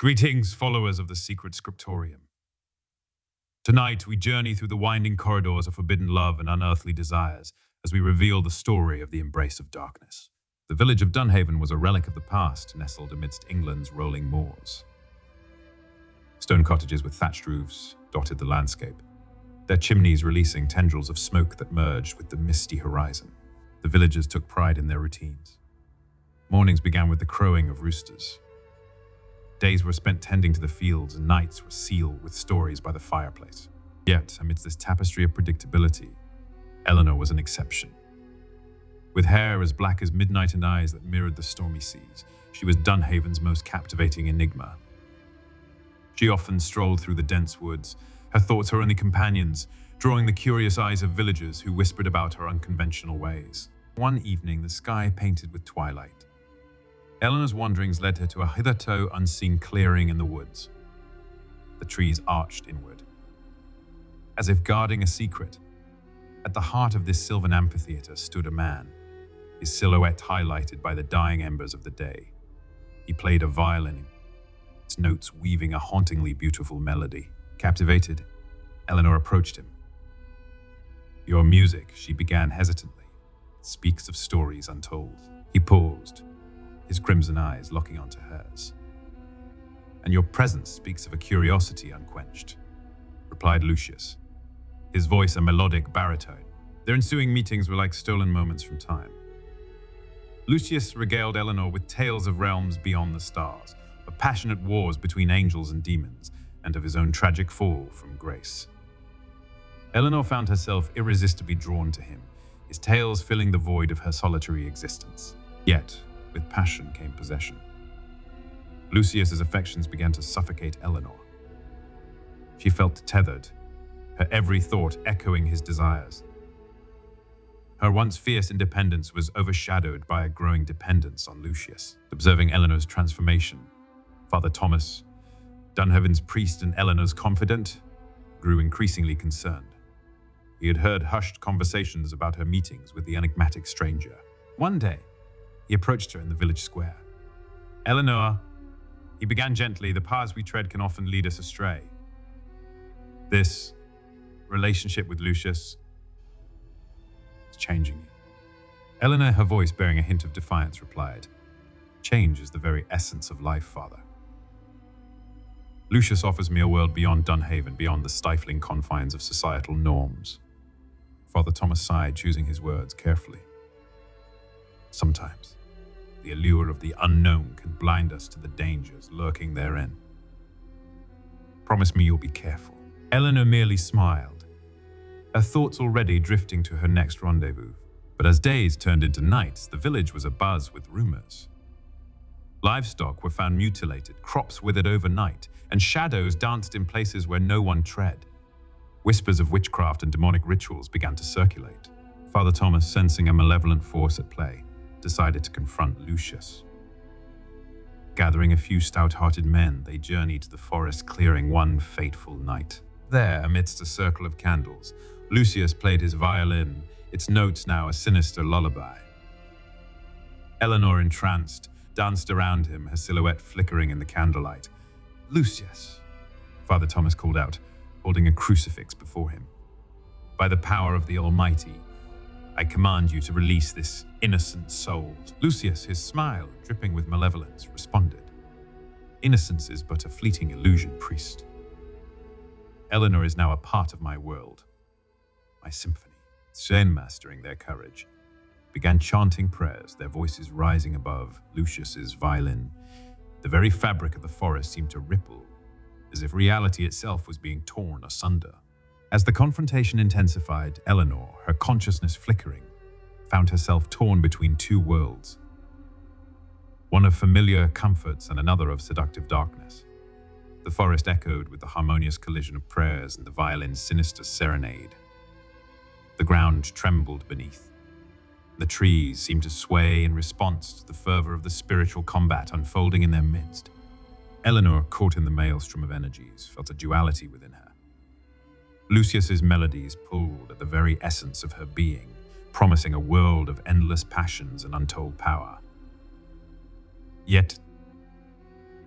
Greetings, followers of the Secret Scriptorium. Tonight, we journey through the winding corridors of forbidden love and unearthly desires as we reveal the story of the embrace of darkness. The village of Dunhaven was a relic of the past, nestled amidst England's rolling moors. Stone cottages with thatched roofs dotted the landscape, their chimneys releasing tendrils of smoke that merged with the misty horizon. The villagers took pride in their routines. Mornings began with the crowing of roosters. Days were spent tending to the fields, and nights were sealed with stories by the fireplace. Yet, amidst this tapestry of predictability, Eleanor was an exception. With hair as black as midnight and eyes that mirrored the stormy seas, she was Dunhaven's most captivating enigma. She often strolled through the dense woods, her thoughts her only companions, drawing the curious eyes of villagers who whispered about her unconventional ways. One evening, the sky painted with twilight. Eleanor's wanderings led her to a hitherto unseen clearing in the woods. The trees arched inward, as if guarding a secret. At the heart of this sylvan amphitheater stood a man, his silhouette highlighted by the dying embers of the day. He played a violin, its notes weaving a hauntingly beautiful melody. Captivated, Eleanor approached him. "Your music," she began hesitantly, "speaks of stories untold." He paused, his crimson eyes locking onto hers. "And your presence speaks of a curiosity unquenched," replied Lucius, his voice a melodic baritone. Their ensuing meetings were like stolen moments from time. Lucius regaled Eleanor with tales of realms beyond the stars, of passionate wars between angels and demons, and of his own tragic fall from grace. Eleanor found herself irresistibly drawn to him, his tales filling the void of her solitary existence. Yet, with passion came possession. Lucius's affections began to suffocate Eleanor. She felt tethered, her every thought echoing his desires. Her once fierce independence was overshadowed by a growing dependence on Lucius. Observing Eleanor's transformation, Father Thomas, Dunhaven's priest and Eleanor's confidant, grew increasingly concerned. He had heard hushed conversations about her meetings with the enigmatic stranger. One day, he approached her in the village square. "Eleanor," he began gently, "the paths we tread can often lead us astray. This relationship with Lucius is changing you." Eleanor, her voice bearing a hint of defiance, replied, "Change is the very essence of life, Father. Lucius offers me a world beyond Dunhaven, beyond the stifling confines of societal norms." Father Thomas sighed, choosing his words carefully. "Sometimes, the allure of the unknown can blind us to the dangers lurking therein. Promise me you'll be careful." Eleanor merely smiled, her thoughts already drifting to her next rendezvous. But as days turned into nights, the village was abuzz with rumors. Livestock were found mutilated, crops withered overnight, and shadows danced in places where no one tread. Whispers of witchcraft and demonic rituals began to circulate. Father Thomas, sensing a malevolent force at play, decided to confront Lucius. Gathering a few stout-hearted men, they journeyed to the forest clearing one fateful night. There, amidst a circle of candles, Lucius played his violin, its notes now a sinister lullaby. Eleanor, entranced, danced around him, her silhouette flickering in the candlelight. "Lucius," Father Thomas called out, holding a crucifix before him. "By the power of the Almighty, I command you to release this innocent soul." Lucius, his smile dripping with malevolence, responded, "Innocence is but a fleeting illusion, priest. Eleanor is now a part of my world, my symphony." Zen, mastering their courage, began chanting prayers, their voices rising above Lucius's violin. The very fabric of the forest seemed to ripple, as if reality itself was being torn asunder. As the confrontation intensified, Eleanor, her consciousness flickering, found herself torn between two worlds, one of familiar comforts and another of seductive darkness. The forest echoed with the harmonious collision of prayers and the violin's sinister serenade. The ground trembled beneath. The trees seemed to sway in response to the fervor of the spiritual combat unfolding in their midst. Eleanor, caught in the maelstrom of energies, felt a duality within her. Lucius's melodies pulled at the very essence of her being, promising a world of endless passions and untold power. Yet,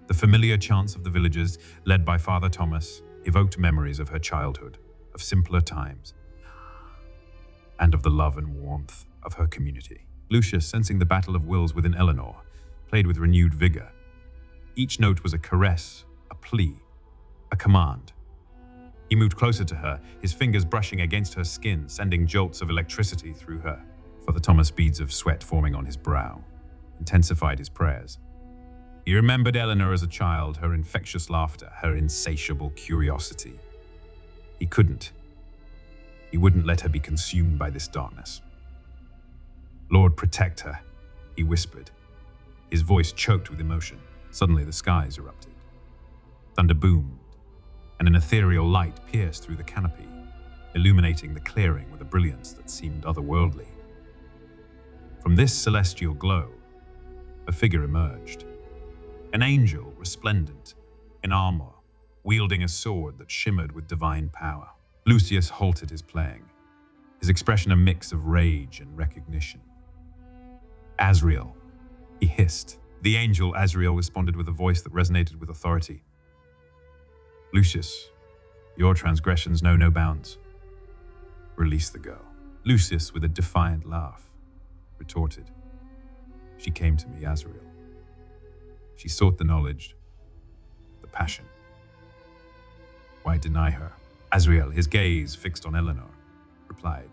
The familiar chants of the villagers, led by Father Thomas, evoked memories of her childhood, of simpler times, and of the love and warmth of her community. Lucius, sensing the battle of wills within Eleanor, played with renewed vigor. Each note was a caress, a plea, a command. He moved closer to her, his fingers brushing against her skin, sending jolts of electricity through her. Father Thomas, beads of sweat forming on his brow, intensified his prayers. He remembered Eleanor as a child, her infectious laughter, her insatiable curiosity. He wouldn't let her be consumed by this darkness. Lord, protect her, he whispered, his voice choked with emotion. Suddenly the skies erupted. Thunder boomed, and an ethereal light pierced through the canopy, illuminating the clearing with a brilliance that seemed otherworldly. From this celestial glow, a figure emerged. An angel resplendent in armor, wielding a sword that shimmered with divine power. Lucius halted his playing, his expression a mix of rage and recognition. Azrael, he hissed. The angel Azrael responded with a voice that resonated with authority. Lucius, your transgressions know no bounds. Release the girl. Lucius, with a defiant laugh, retorted. She came to me, Azrael. She sought the knowledge, the passion. Why deny her? Azrael, his gaze fixed on Eleanor, replied,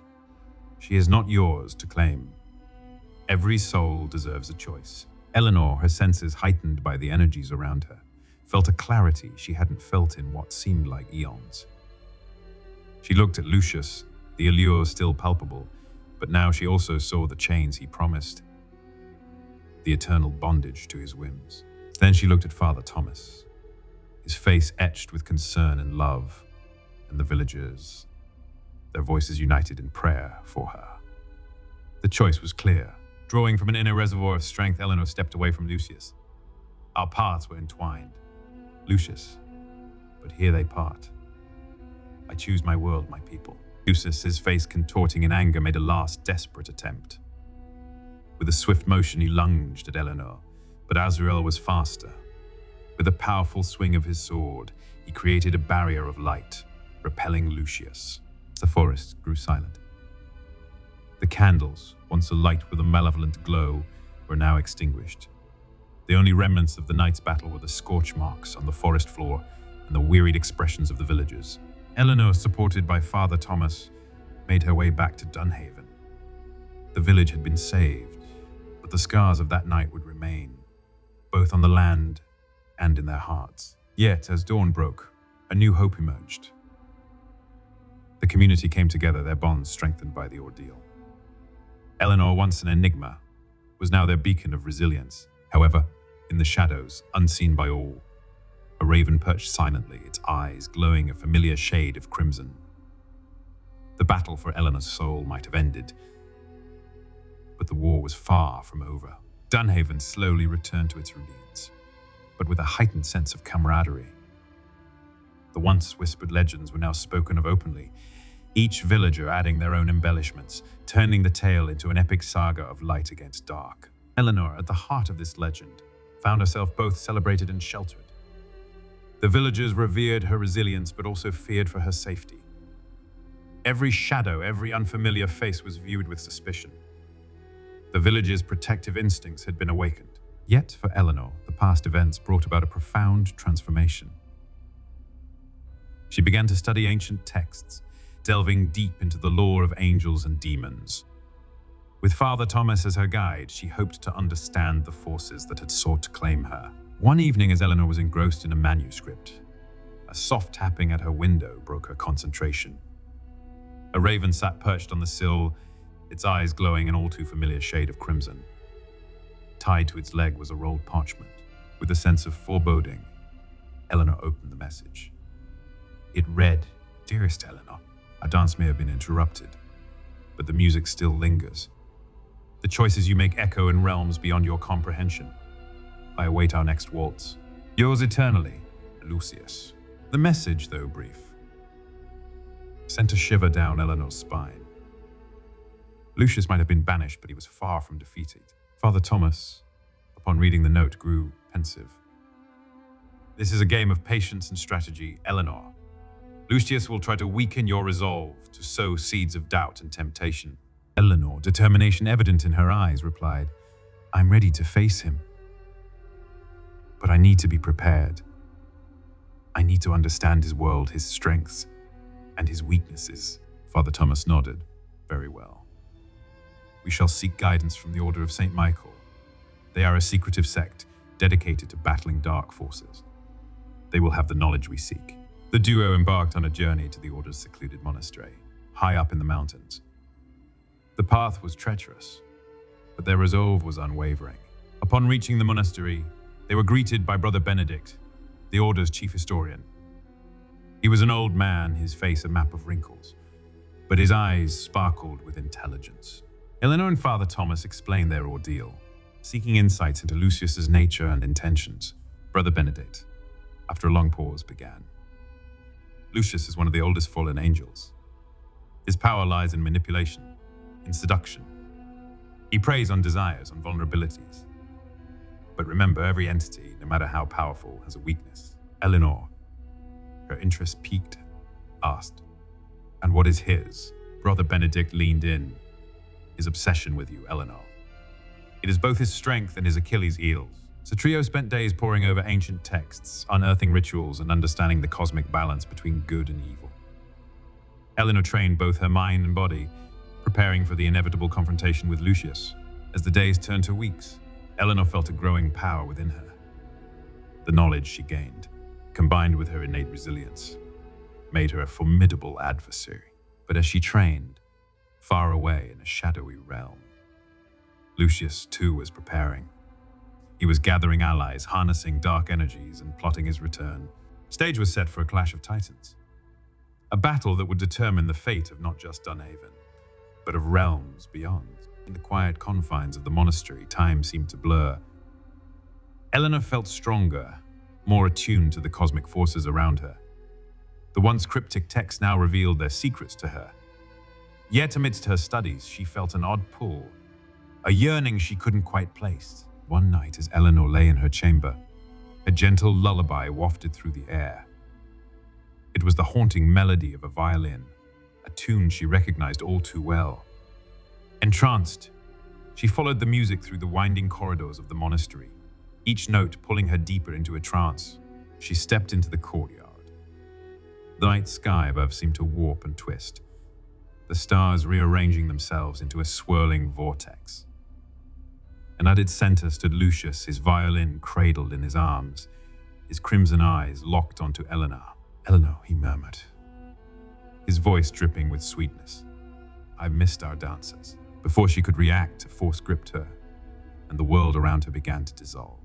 She is not yours to claim. Every soul deserves a choice. Eleanor, her senses heightened by the energies around her, felt a clarity she hadn't felt in what seemed like eons. She looked at Lucius, the allure still palpable, but now she also saw the chains he promised, the eternal bondage to his whims. Then she looked at Father Thomas, his face etched with concern and love, and the villagers, their voices united in prayer for her. The choice was clear. Drawing from an inner reservoir of strength, Eleanor stepped away from Lucius. Our paths were entwined. Lucius, but here they part. I choose my world, my people. Lucius, his face contorting in anger, made a last desperate attempt. With a swift motion, he lunged at Eleanor, but Azrael was faster. With a powerful swing of his sword, he created a barrier of light, repelling Lucius. The forest grew silent. The candles, once alight with a malevolent glow, were now extinguished. The only remnants of the night's battle were the scorch marks on the forest floor and the wearied expressions of the villagers. Eleanor, supported by Father Thomas, made her way back to Dunhaven. The village had been saved, but the scars of that night would remain, both on the land and in their hearts. Yet, as dawn broke, a new hope emerged. The community came together, their bonds strengthened by the ordeal. Eleanor, once an enigma, was now their beacon of resilience. However, in the shadows, unseen by all, a raven perched silently, its eyes glowing a familiar shade of crimson. The battle for Eleanor's soul might have ended, but the war was far from over. Dunhaven slowly returned to its ravines, but with a heightened sense of camaraderie. The once whispered legends were now spoken of openly, each villager adding their own embellishments, turning the tale into an epic saga of light against dark. Eleanor, at the heart of this legend, found herself both celebrated and sheltered. The villagers revered her resilience, but also feared for her safety. Every shadow, every unfamiliar face was viewed with suspicion. The village's protective instincts had been awakened. Yet, for Eleanor, the past events brought about a profound transformation. She began to study ancient texts, delving deep into the lore of angels and demons. With Father Thomas as her guide, she hoped to understand the forces that had sought to claim her. One evening, as Eleanor was engrossed in a manuscript, a soft tapping at her window broke her concentration. A raven sat perched on the sill, its eyes glowing an all-too-familiar shade of crimson. Tied to its leg was a rolled parchment. With a sense of foreboding, Eleanor opened the message. It read, "Dearest Eleanor, our dance may have been interrupted, but the music still lingers. The choices you make echo in realms beyond your comprehension. I await our next waltz. Yours eternally, Lucius." The message, though brief, sent a shiver down Eleanor's spine. Lucius might have been banished, but he was far from defeated. Father Thomas, upon reading the note, grew pensive. This is a game of patience and strategy, Eleanor. Lucius will try to weaken your resolve to sow seeds of doubt and temptation. Eleanor, determination evident in her eyes, replied, I'm ready to face him. But I need to be prepared. I need to understand his world, his strengths, and his weaknesses. Father Thomas nodded. Very well. We shall seek guidance from the Order of St. Michael. They are a secretive sect dedicated to battling dark forces. They will have the knowledge we seek. The duo embarked on a journey to the Order's secluded monastery, high up in the mountains. The path was treacherous, but their resolve was unwavering. Upon reaching the monastery, they were greeted by Brother Benedict, the Order's chief historian. He was an old man, his face a map of wrinkles, but his eyes sparkled with intelligence. Eleanor and Father Thomas explained their ordeal, seeking insights into Lucius's nature and intentions. Brother Benedict, after a long pause, began. Lucius is one of the oldest fallen angels. His power lies in manipulation, in seduction. He preys on desires, on vulnerabilities. But remember, every entity, no matter how powerful, has a weakness. Eleanor, her interest piqued, asked, and what is his? Brother Benedict leaned in. His obsession with you, Eleanor. It is both his strength and his Achilles' heels. The trio spent days poring over ancient texts, unearthing rituals, and understanding the cosmic balance between good and evil. Eleanor trained both her mind and body, preparing for the inevitable confrontation with Lucius. As the days turned to weeks, Eleanor felt a growing power within her. The knowledge she gained, combined with her innate resilience, made her a formidable adversary. But as she trained, far away in a shadowy realm, Lucius too was preparing. He was gathering allies, harnessing dark energies, and plotting his return. Stage was set for a clash of titans. A battle that would determine the fate of not just Dunhaven, but of realms beyond. In the quiet confines of the monastery, time seemed to blur. Eleanor felt stronger, more attuned to the cosmic forces around her. The once cryptic texts now revealed their secrets to her. Yet amidst her studies, she felt an odd pull, a yearning she couldn't quite place. One night, as Eleanor lay in her chamber, a gentle lullaby wafted through the air. It was the haunting melody of a violin, a tune she recognized all too well. Entranced, she followed the music through the winding corridors of the monastery, each note pulling her deeper into a trance. She stepped into the courtyard. The night sky above seemed to warp and twist, the stars rearranging themselves into a swirling vortex. And at its center stood Lucius, his violin cradled in his arms, his crimson eyes locked onto Eleanor. Eleanor, he murmured, his voice dripping with sweetness. I've missed our dances. Before she could react, a force gripped her, and the world around her began to dissolve.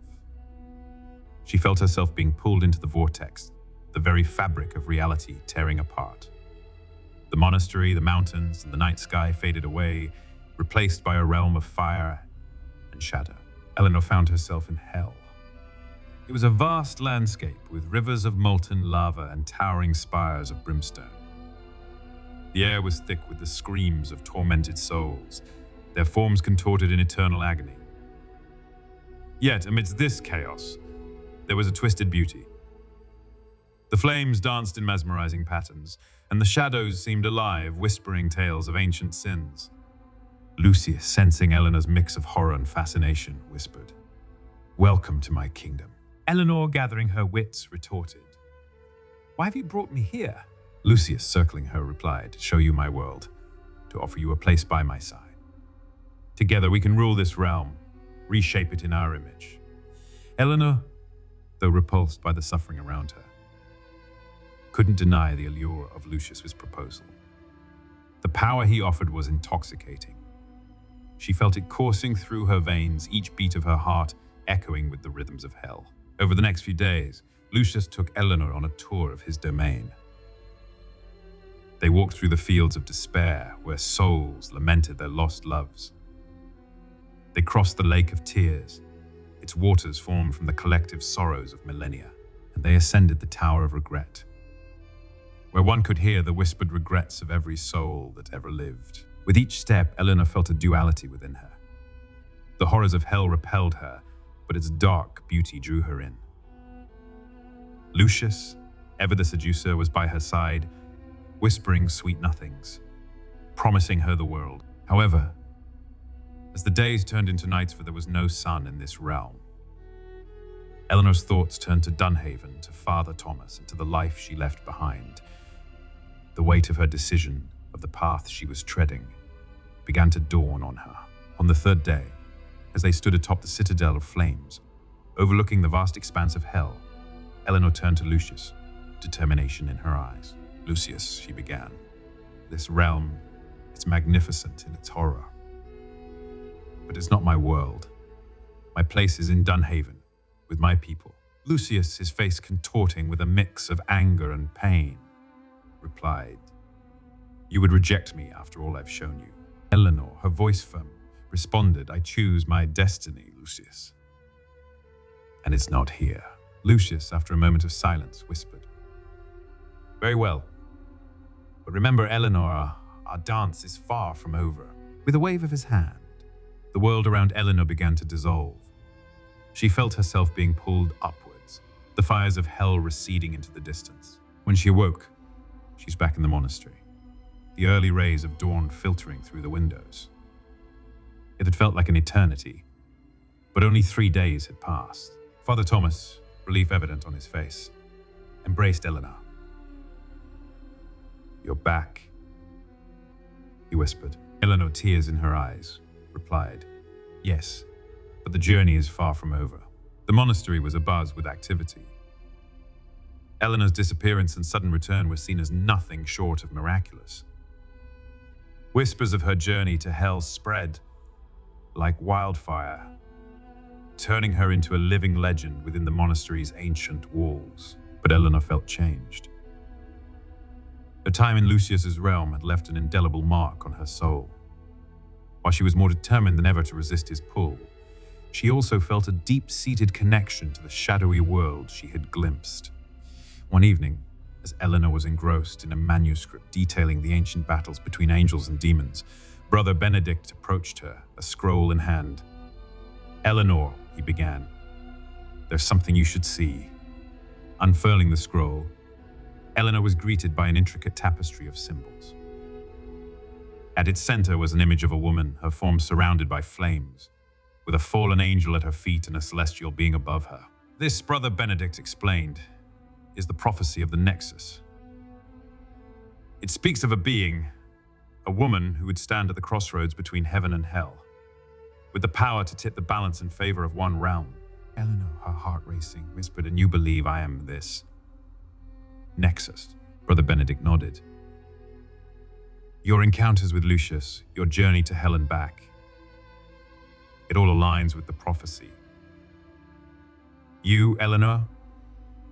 She felt herself being pulled into the vortex, the very fabric of reality tearing apart. The monastery, the mountains, and the night sky faded away, replaced by a realm of fire and shadow. Eleanor found herself in hell. It was a vast landscape with rivers of molten lava and towering spires of brimstone. The air was thick with the screams of tormented souls, their forms contorted in eternal agony. Yet, amidst this chaos, there was a twisted beauty. The flames danced in mesmerizing patterns, and the shadows seemed alive, whispering tales of ancient sins. Lucius, sensing Eleanor's mix of horror and fascination, whispered, "Welcome to my kingdom." Eleanor, gathering her wits, retorted, "Why have you brought me here?" Lucius, circling her, replied, "To show you my world, to offer you a place by my side. Together we can rule this realm, reshape it in our image." Eleanor, though repulsed by the suffering around her, couldn't deny the allure of Lucius's proposal. The power he offered was intoxicating. She felt it coursing through her veins, each beat of her heart echoing with the rhythms of hell. Over the next few days, Lucius took Eleanor on a tour of his domain. They walked through the fields of despair, where souls lamented their lost loves. They crossed the lake of tears, its waters formed from the collective sorrows of millennia, and they ascended the tower of regret, where one could hear the whispered regrets of every soul that ever lived. With each step, Eleanor felt a duality within her. The horrors of hell repelled her, but its dark beauty drew her in. Lucius, ever the seducer, was by her side, whispering sweet nothings, promising her the world. However, as the days turned into nights, for there was no sun in this realm, Eleanor's thoughts turned to Dunhaven, to Father Thomas, and to the life she left behind. The weight of her decision, of the path she was treading, began to dawn on her. On the third day, as they stood atop the citadel of flames, overlooking the vast expanse of hell, Eleanor turned to Lucius, determination in her eyes. "Lucius," she began, "this realm, it's magnificent in its horror. But it's not my world. My place is in Dunhaven, with my people." Lucius, his face contorting with a mix of anger and pain, replied, "You would reject me after all I've shown you." Eleanor, her voice firm, responded, "I choose my destiny, Lucius. And it's not here." Lucius, after a moment of silence, whispered, "Very well. But remember, Eleanor, our dance is far from over." With a wave of his hand, the world around Eleanor began to dissolve. She felt herself being pulled upwards, the fires of hell receding into the distance. When she awoke, she's back in the monastery, the early rays of dawn filtering through the windows. It had felt like an eternity, but only 3 days had passed. Father Thomas, relief evident on his face, embraced Eleanor. "You're back," he whispered. Eleanor, tears in her eyes, replied, "Yes, but the journey is far from over." The monastery was abuzz with activity. Eleanor's disappearance and sudden return were seen as nothing short of miraculous. Whispers of her journey to hell spread like wildfire, turning her into a living legend within the monastery's ancient walls. But Eleanor felt changed. Her time in Lucius's realm had left an indelible mark on her soul. While she was more determined than ever to resist his pull, she also felt a deep-seated connection to the shadowy world she had glimpsed. One evening, as Eleanor was engrossed in a manuscript detailing the ancient battles between angels and demons, Brother Benedict approached her, a scroll in hand. "Eleanor," he began, "there's something you should see." Unfurling the scroll, Eleanor was greeted by an intricate tapestry of symbols. At its center was an image of a woman, her form surrounded by flames, with a fallen angel at her feet and a celestial being above her. This, Brother Benedict explained, is the prophecy of the Nexus. It speaks of a being, a woman who would stand at the crossroads between heaven and hell, with the power to tip the balance in favor of one realm. Eleanor, her heart racing, whispered, "And you believe I am this Nexus?" Brother Benedict nodded. "Your encounters with Lucius, your journey to hell and back, it all aligns with the prophecy. You, Eleanor,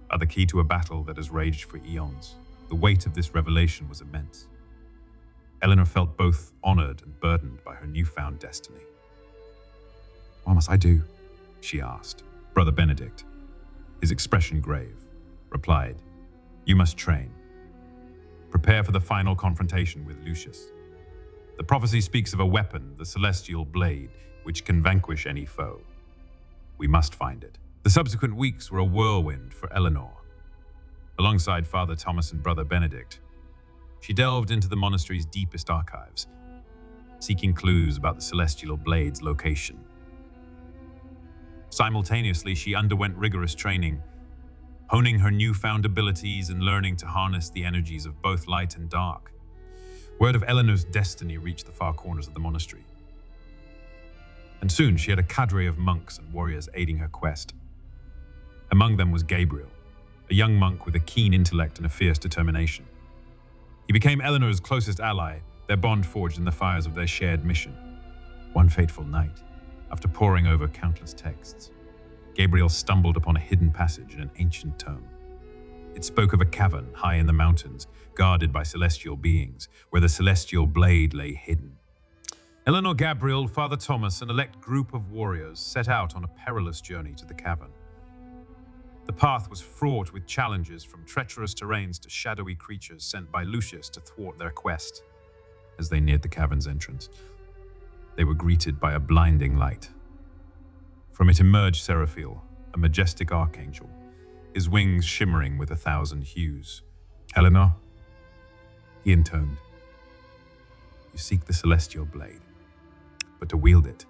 are the key to a battle that has raged for eons." The weight of this revelation was immense. Eleanor felt both honored and burdened by her newfound destiny. "What must I do?" she asked. Brother Benedict, his expression grave, replied, "You must train. Prepare for the final confrontation with Lucius. The prophecy speaks of a weapon, the celestial blade, which can vanquish any foe. We must find it." The subsequent weeks were a whirlwind for Eleanor. Alongside Father Thomas and Brother Benedict, she delved into the monastery's deepest archives, seeking clues about the celestial blade's location. Simultaneously, she underwent rigorous training, honing her newfound abilities and learning to harness the energies of both light and dark. Word of Eleanor's destiny reached the far corners of the monastery, and soon she had a cadre of monks and warriors aiding her quest. Among them was Gabriel, a young monk with a keen intellect and a fierce determination. He became Eleanor's closest ally, their bond forged in the fires of their shared mission. One fateful night, after poring over countless texts, Gabriel stumbled upon a hidden passage in an ancient tome. It spoke of a cavern high in the mountains, guarded by celestial beings, where the celestial blade lay hidden. Eleanor, Gabriel, Father Thomas, and an elect group of warriors set out on a perilous journey to the cavern. The path was fraught with challenges, from treacherous terrains to shadowy creatures sent by Lucius to thwart their quest. As they neared the cavern's entrance, they were greeted by a blinding light. From it emerged Seraphiel, a majestic archangel, his wings shimmering with 1,000 hues. "Eleanor," he intoned, "you seek the celestial blade, but to wield it,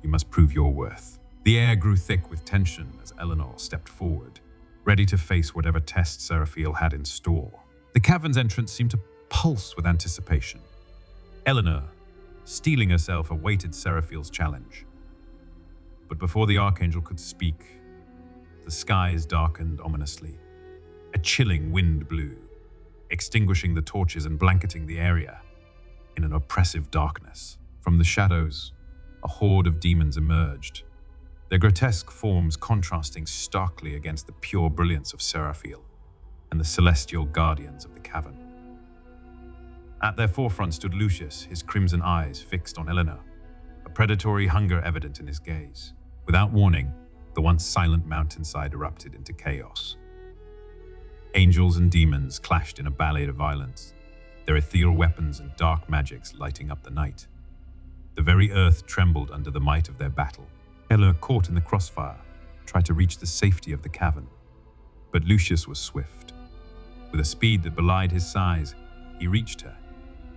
you must prove your worth." The air grew thick with tension as Eleanor stepped forward, ready to face whatever test Seraphiel had in store. The cavern's entrance seemed to pulse with anticipation. Eleanor, steeling herself, awaited Seraphiel's challenge. But before the archangel could speak, the skies darkened ominously. A chilling wind blew, extinguishing the torches and blanketing the area in an oppressive darkness. From the shadows, a horde of demons emerged, their grotesque forms contrasting starkly against the pure brilliance of Seraphiel and the celestial guardians of the cavern. At their forefront stood Lucius, his crimson eyes fixed on Eleanor, a predatory hunger evident in his gaze. Without warning, the once silent mountainside erupted into chaos. Angels and demons clashed in a ballet of violence, their ethereal weapons and dark magics lighting up the night. The very earth trembled under the might of their battle. Eleanor, caught in the crossfire, tried to reach the safety of the cavern. But Lucius was swift. With a speed that belied his size, he reached her,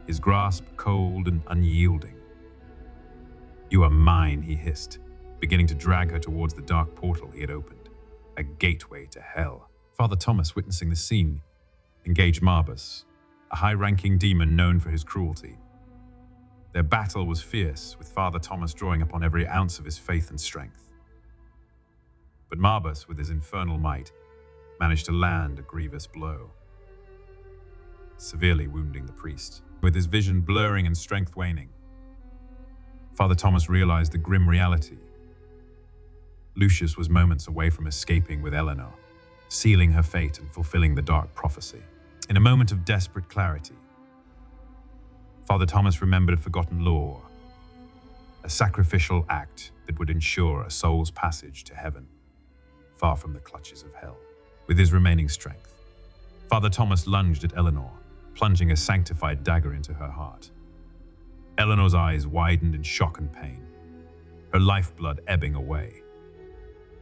his grasp cold and unyielding. "You are mine," he hissed, beginning to drag her towards the dark portal he had opened, a gateway to hell. Father Thomas, witnessing the scene, engaged Marbus, a high-ranking demon known for his cruelty. Their battle was fierce, with Father Thomas drawing upon every ounce of his faith and strength. But Marbus, with his infernal might, managed to land a grievous blow, severely wounding the priest. With his vision blurring and strength waning, Father Thomas realized the grim reality. Lucius was moments away from escaping with Eleanor, sealing her fate and fulfilling the dark prophecy. In a moment of desperate clarity, Father Thomas remembered a forgotten law, a sacrificial act that would ensure a soul's passage to heaven, far from the clutches of hell. With his remaining strength, Father Thomas lunged at Eleanor, plunging a sanctified dagger into her heart. Eleanor's eyes widened in shock and pain, her lifeblood ebbing away.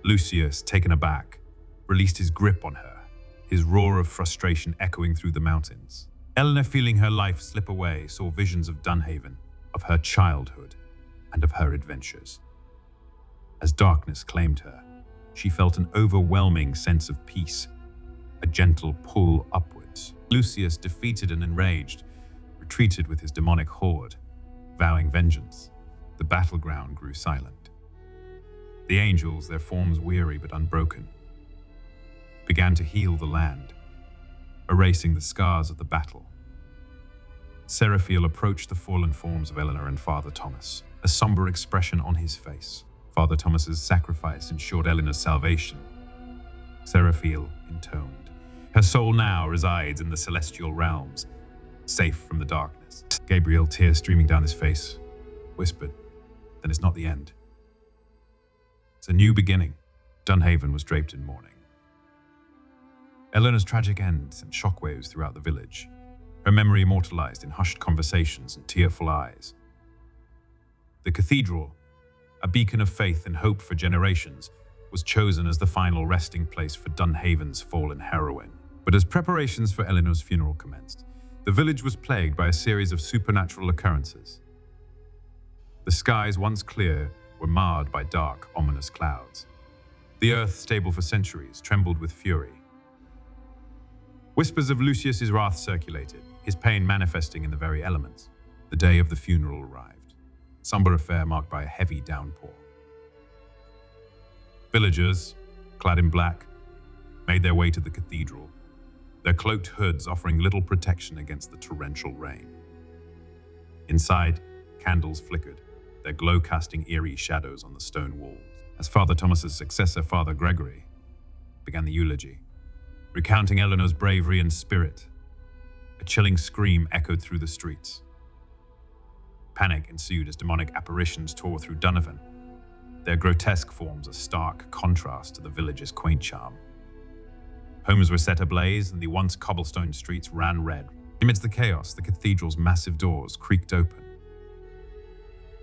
Lucius, taken aback, released his grip on her, his roar of frustration echoing through the mountains. Eleanor, feeling her life slip away, saw visions of Dunhaven, of her childhood, and of her adventures. As darkness claimed her, she felt an overwhelming sense of peace, a gentle pull upwards. Lucius, defeated and enraged, retreated with his demonic horde, vowing vengeance. The battleground grew silent. The angels, their forms weary but unbroken, began to heal the land, erasing the scars of the battle. Seraphiel approached the fallen forms of Eleanor and Father Thomas, a somber expression on his face. Father Thomas's sacrifice ensured Eleanor's salvation. Seraphiel intoned, "Her soul now resides in the celestial realms, safe from the darkness." Gabriel, tears streaming down his face, whispered, "Then it's not the end. It's a new beginning." Dunhaven was draped in mourning. Eleanor's tragic end sent shockwaves throughout the village, her memory immortalized in hushed conversations and tearful eyes. The cathedral, a beacon of faith and hope for generations, was chosen as the final resting place for Dunhaven's fallen heroine. But as preparations for Eleanor's funeral commenced, the village was plagued by a series of supernatural occurrences. The skies, once clear, were marred by dark, ominous clouds. The earth, stable for centuries, trembled with fury. Whispers of Lucius's wrath circulated, his pain manifesting in the very elements. The day of the funeral arrived, a somber affair marked by a heavy downpour. Villagers, clad in black, made their way to the cathedral, their cloaked hoods offering little protection against the torrential rain. Inside, candles flickered, their glow casting eerie shadows on the stone walls. As Father Thomas's successor, Father Gregory, began the eulogy, recounting Eleanor's bravery and spirit, a chilling scream echoed through the streets. Panic ensued as demonic apparitions tore through Dunhaven, their grotesque forms a stark contrast to the village's quaint charm. Homes were set ablaze and the once cobblestone streets ran red. Amidst the chaos, the cathedral's massive doors creaked open.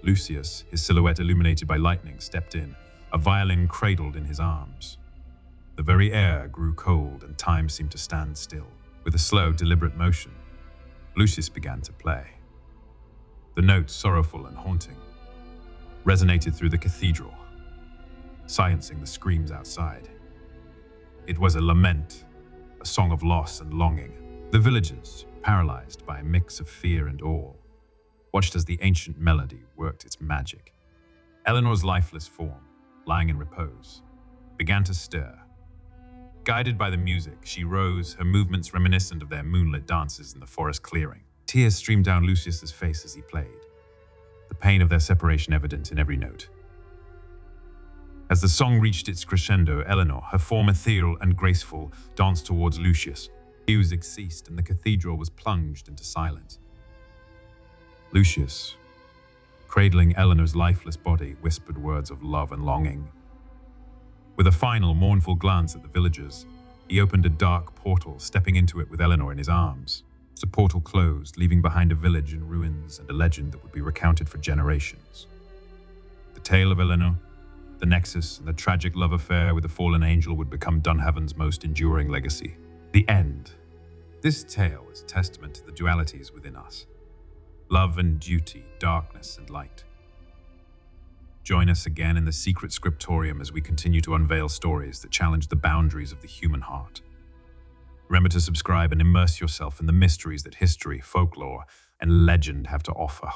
Lucius, his silhouette illuminated by lightning, stepped in, a violin cradled in his arms. The very air grew cold and time seemed to stand still. With a slow, deliberate motion, Lucius began to play. The notes, sorrowful and haunting, resonated through the cathedral, silencing the screams outside. It was a lament, a song of loss and longing. The villagers, paralyzed by a mix of fear and awe, watched as the ancient melody worked its magic. Eleanor's lifeless form, lying in repose, began to stir. Guided by the music, she rose, her movements reminiscent of their moonlit dances in the forest clearing. Tears streamed down Lucius's face as he played, the pain of their separation evident in every note. As the song reached its crescendo, Eleanor, her form ethereal and graceful, danced towards Lucius. Music ceased and the cathedral was plunged into silence. Lucius, cradling Eleanor's lifeless body, whispered words of love and longing. With a final, mournful glance at the villagers, he opened a dark portal, stepping into it with Eleanor in his arms. The portal closed, leaving behind a village in ruins and a legend that would be recounted for generations. The tale of Eleanor, the nexus, and the tragic love affair with the fallen angel would become Dunhaven's most enduring legacy. The end. This tale is a testament to the dualities within us. Love and duty, darkness and light. Join us again in the Secret Scriptorium as we continue to unveil stories that challenge the boundaries of the human heart. Remember to subscribe and immerse yourself in the mysteries that history, folklore, and legend have to offer.